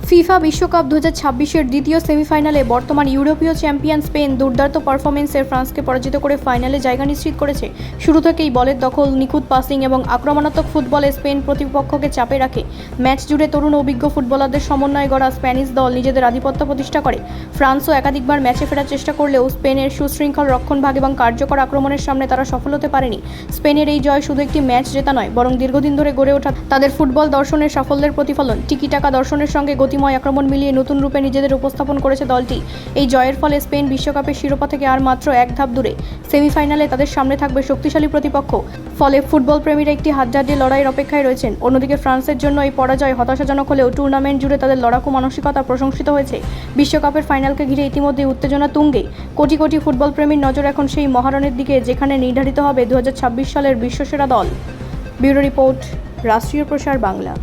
FIFA বিশ্বকাপ 2026-এর দ্বিতীয় সেমিফাইনালে বর্তমান ইউরোপীয় চ্যাম্পিয়ন স্পেন দুর্দান্ত পারফরমেন্সে ফ্রান্সকে পরাজিত করে ফাইনালে জায়গা নিশ্চিত করেছে। শুরু থেকেই বলের দখল, নিখুঁত পাসিং এবং আক্রমণাত্মক ফুটবলে স্পেন প্রতিপক্ষকে চাপে রাখে। ম্যাচ জুড়ে তরুণ অভিজ্ঞ ফুটবলারদের সমন্বয়ে গড়া স্প্যানিশ দল নিজেদের আধিপত্য প্রতিষ্ঠা করে। ফ্রান্সও একাধিকবার ম্যাচে ফেরার চেষ্টা করলেও স্পেনের সুশৃঙ্খল রক্ষণভাগ এবং কার্যকর আক্রমণের সামনে তারা সফল হতে পারেনি। স্পেনের এই জয় শুধু একটি ম্যাচ জেতা নয়, বরং দীর্ঘদিন ধরে গড়ে ওঠা তাদের ফুটবল দর্শনের সাফল্যের প্রতিফলন। টিকি-টাকা দর্শনের সঙ্গে গতিময় আক্রমণ মিলিয়ে নতুন রূপে নিজেদের উপস্থাপন করেছে দলটি। এই জয়ের ফলে স্পেন বিশ্বকাপের শিরোপা থেকে আর মাত্র এক ধাপ দূরে। সেমিফাইনালে তাদের সামনে থাকবে শক্তিশালী প্রতিপক্ষ। ফলে ফুটবল প্রেমীরা একটি হাড্ডাহাড্ডি লড়াইয়ের অপেক্ষায় রয়েছেন। অন্যদিকে ফ্রান্সের জন্য এই পরাজয় হতাশাজনক হলেও টুর্নামেন্ট জুড়ে তাদের লড়াকু মানসিকতা প্রশংসিত হয়েছে। বিশ্বকাপের ফাইনালকে ঘিরে ইতিমধ্যেই উত্তেজনা তুঙ্গে। কোটি কোটি ফুটবল প্রেমীর নজর এখন সেই মহারণের দিকে, যেখানে নির্ধারিত হবে 2026 সালের বিশ্বসেরা দল। ব্যুরো রিপোর্ট, রাষ্ট্রীয় প্রসার বাংলা।